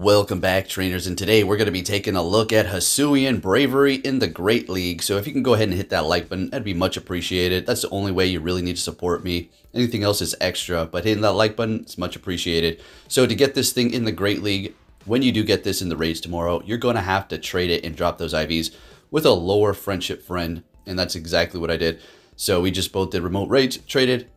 Welcome back, trainers, and today we're going to be taking a look at Hisuian Braviary in the Great League. So if you can go ahead and hit that like button, that'd be much appreciated. That's the only way you really need to support me. Anything else is extra, but hitting that like button is much appreciated. So to get this thing in the Great League, when you do get this in the raids tomorrow, you're going to have to trade it and drop those IVs with a lower friendship friend, and that's exactly what I did. So we just both did remote raids, traded,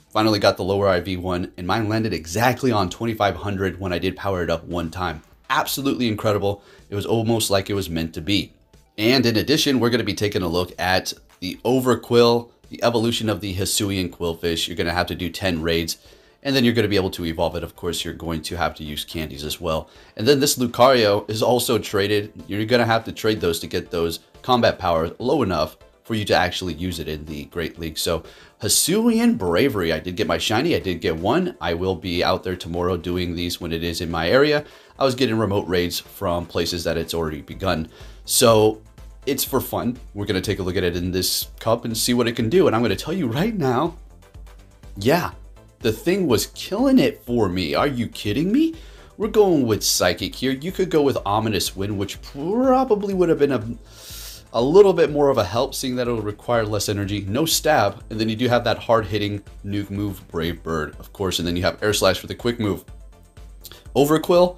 finally got the lower IV one, and mine landed exactly on 2500 when I did power it up one time. Absolutely incredible. It was almost like it was meant to be. And in addition, we're going to be taking a look at the Overqwil, the evolution of the Hisuian Qwilfish. You're going to have to do 10 raids, and then you're going to be able to evolve it. Of course, you're going to have to use candies as well. And then this Lucario is also traded. You're going to have to trade those to get those combat powers low enough for you to actually use it in the Great League. So Hisuian Braviary, I did get my shiny, I did get one. I will be out there tomorrow doing these when it is in my area. I was getting remote raids from places that it's already begun. So it's for fun. We're gonna take a look at it in this cup and see what it can do. And I'm gonna tell you right now, yeah, the thing was killing it for me. Are you kidding me? We're going with Psychic here. You could go with Ominous Wind, which probably would have been a little bit more of a help, seeing that it'll require less energy, no stab, and then you do have that hard-hitting nuke move, Brave Bird, of course, and then you have Air Slash for the quick move. Overqwil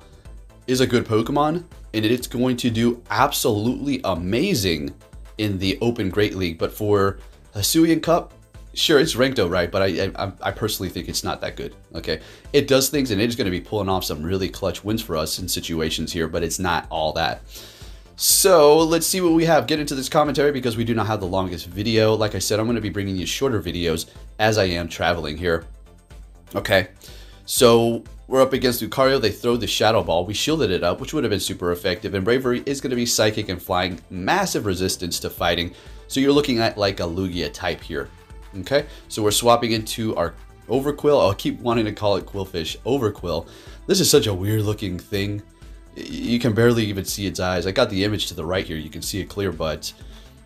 is a good Pokemon, and it's going to do absolutely amazing in the Open Great League, but for Hisuian Cup, sure, it's ranked alright, but I personally think it's not that good, okay? It does things, and it is going to be pulling off some really clutch wins for us in situations here, but it's not all that. So let's see what we have. Get into this commentary because we do not have the longest video. Like I said, I'm going to be bringing you shorter videos as I am traveling here. Okay, so we're up against Lucario. They throw the Shadow Ball. We shielded it up, which would have been super effective. And Braviary is going to be Psychic and Flying. Massive resistance to fighting. So you're looking at like a Lugia type here. Okay, so we're swapping into our Overqwil. I'll keep wanting to call it Qwilfish. Overqwil. This is such a weird looking thing. You can barely even see its eyes. I got the image to the right here. You can see it clear, but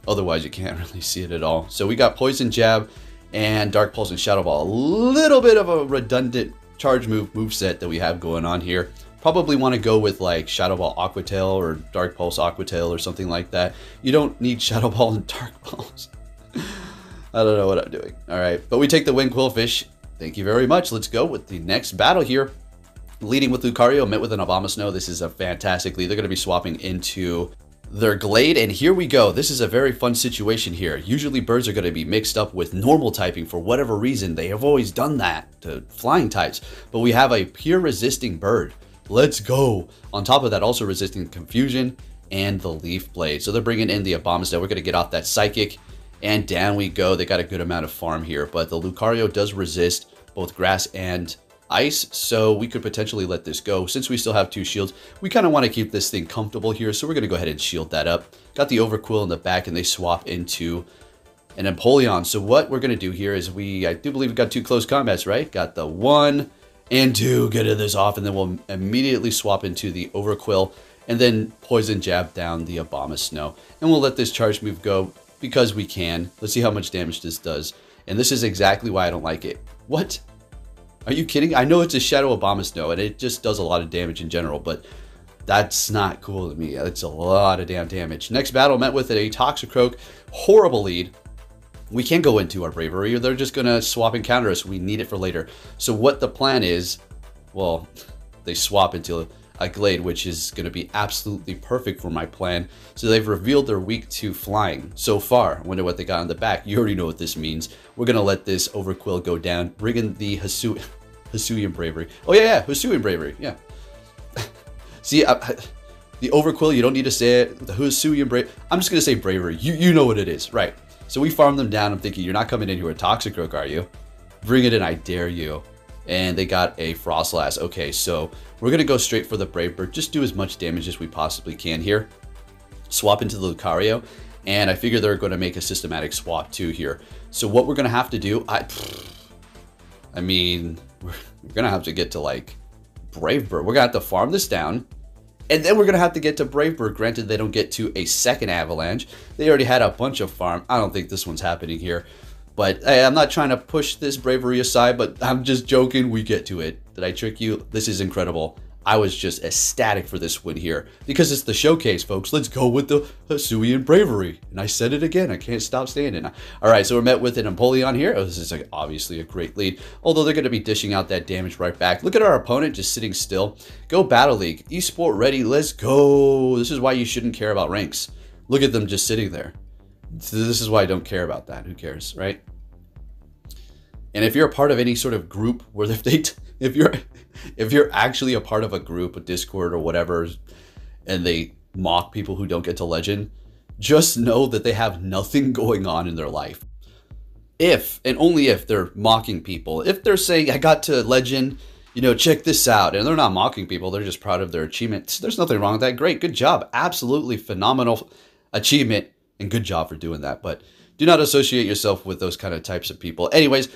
otherwise you can't really see it at all. So we got Poison Jab and Dark Pulse and Shadow Ball. A little bit of a redundant charge moveset that we have going on here. Probably want to go with like Shadow Ball Aqua Tail or Dark Pulse Aqua Tail or something like that. You don't need Shadow Ball and Dark Pulse. I don't know what I'm doing. All right, but we take the win, Qwilfish. Thank you very much. Let's go with the next battle here. Leading with Lucario, met with an Abomasnow. This is a fantastic lead. They're going to be swapping into their Glade, and here we go. This is a very fun situation here. Usually birds are going to be mixed up with normal typing for whatever reason. They have always done that to flying types, but we have a pure resisting bird. Let's go. On top of that, also resisting Confusion and the Leaf Blade. So they're bringing in the Abomasnow. We're going to get off that Psychic, and down we go. They got a good amount of farm here, but the Lucario does resist both grass and ice, so we could potentially let this go. Since we still have two shields, we kind of want to keep this thing comfortable here, so we're going to go ahead and shield that up. Got the Overqwil in the back, and they swap into an Empoleon. So what we're going to do here is I do believe we got two close combats, right? Got the 1 and 2, get this off, and then we'll immediately swap into the Overqwil, and then Poison Jab down the Abomasnow. And we'll let this charge move go because we can. Let's see how much damage this does. And this is exactly why I don't like it. What? Are you kidding? I know it's a Shadow Abomasnow, and it just does a lot of damage in general, but that's not cool to me. It's a lot of damn damage. Next battle, met with a Toxicroak. Horrible lead. We can't go into our Braviary, or they're just going to swap and counter us. We need it for later. So what the plan is, well, they swap into a Glade, which is going to be absolutely perfect for my plan. So they've revealed they're weak to flying so far. I wonder what they got on the back. You already know what this means. We're going to let this Overqwil go down, bring in the Hisuian Braviary. Oh, yeah, Hisuian Braviary, yeah. See, the Overqwil, you don't need to say it. The Hisuian Braviary, I'm just going to say Braviary. You know what it is, right? So we farm them down. I'm thinking, you're not coming in here with Toxicroak, are you? Bring it in, I dare you. And they got a Frostlass. Okay, so we're going to go straight for the Brave Bird. Just do as much damage as we possibly can here. Swap into the Lucario. And I figure they're going to make a systematic swap too here. So what we're going to have to do, I mean, we're going to have to get to like Brave Bird. We're going to have to farm this down. And then we're going to have to get to Brave Bird. Granted, they don't get to a second Avalanche. They already had a bunch of farm. I don't think this one's happening here. But hey, I'm not trying to push this Braviary aside, but I'm just joking. We get to it. Did I trick you? This is incredible. I was just ecstatic for this win here because it's the showcase, folks. Let's go with the Hisuian Braviary. And I said it again. I can't stop saying it. All right, so we're met with an Empoleon here. Oh, this is like obviously a great lead, although they're going to be dishing out that damage right back. Look at our opponent just sitting still. Go Battle League. Esport ready. Let's go. This is why you shouldn't care about ranks. Look at them just sitting there. This is why I don't care about that. Who cares, right? And if you're a part of any sort of group where if you're actually a part of a group, a Discord or whatever, and they mock people who don't get to Legend, just know that they have nothing going on in their life. If, and only if, they're mocking people. If they're saying, I got to Legend, you know, check this out, and they're not mocking people, they're just proud of their achievements, there's nothing wrong with that. Great, good job. Absolutely phenomenal achievement, and good job for doing that. But do not associate yourself with those kind of types of people. Anyways,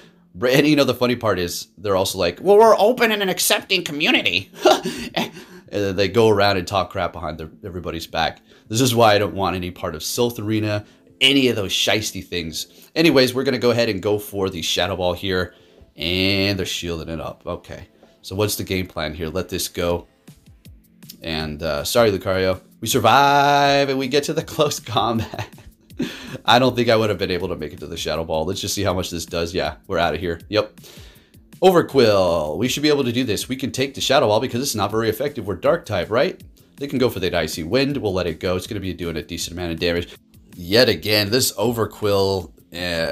and you know, the funny part is they're also like, well, we're open and an accepting community. And then they go around and talk crap behind everybody's back. This is why I don't want any part of Silph Arena, any of those shisty things. Anyways, we're going to go ahead and go for the Shadow Ball here. And they're shielding it up. Okay. So what's the game plan here? Let this go. And sorry, Lucario. We survive and we get to the close combat. I don't think I would have been able to make it to the Shadow Ball. Let's just see how much this does. Yeah, we're out of here. Yep. Overqwil. We should be able to do this. We can take the Shadow Ball because it's not very effective. We're Dark type, right? They can go for the Icy Wind. We'll let it go. It's going to be doing a decent amount of damage. Yet again, this Overqwil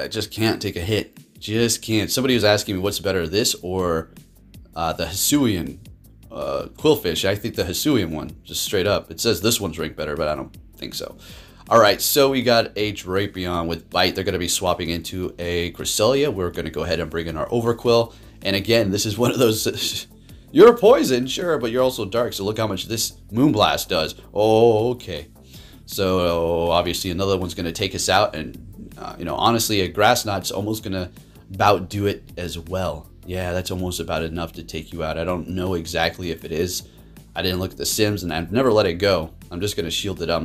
just can't take a hit. Just can't. Somebody was asking me what's better, this or the Hisuian Quillfish. I think the Hisuian one, just straight up. It says this one's ranked better, but I don't think so. All right, so we got a Drapion with Bite. They're going to be swapping into a Cresselia. We're going to go ahead and bring in our Overqwil. And again, this is one of those... You're a poison, sure, but you're also dark. So look how much this Moonblast does. Oh, okay. So obviously another one's going to take us out. And, you know, honestly, a Grass Knot's almost going to about do it as well. Yeah, that's almost about enough to take you out. I don't know exactly if it is. I didn't look at the Sims, and I've never let it go. I'm just going to shield it up.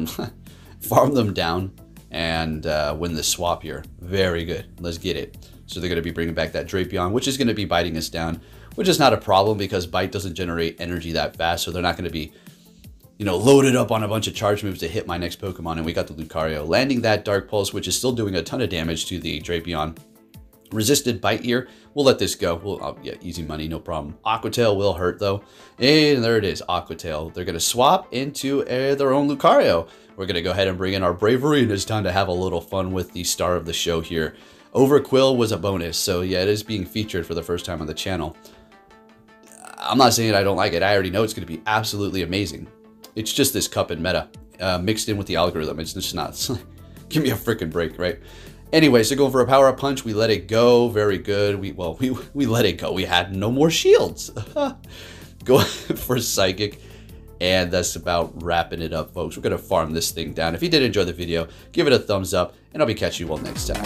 Farm them down and win this swap here. Very good. Let's get it. So they're going to be bringing back that Drapion, which is going to be biting us down, which is not a problem because Bite doesn't generate energy that fast. So they're not going to be, you know, loaded up on a bunch of charge moves to hit my next Pokemon. And we got the Lucario landing that Dark Pulse, which is still doing a ton of damage to the Drapion. Resisted Bite here. We'll let this go. We'll, yeah, easy money, no problem. Aqua Tail will hurt though. And there it is, Aqua Tail. They're going to swap into their own Lucario. We're going to go ahead and bring in our Braviary, and it's time to have a little fun with the star of the show here. Overqwil was a bonus, so yeah, it is being featured for the first time on the channel. I'm not saying I don't like it. I already know it's going to be absolutely amazing. It's just this cup and meta mixed in with the algorithm. It's just not. Give me a freaking break, right? Anyway, so going for a power-up punch, we let it go. Very good. We let it go. We had no more shields. Go for Psychic. And that's about wrapping it up, folks. We're going to farm this thing down. If you did enjoy the video, give it a thumbs up, and I'll be catching you all next time.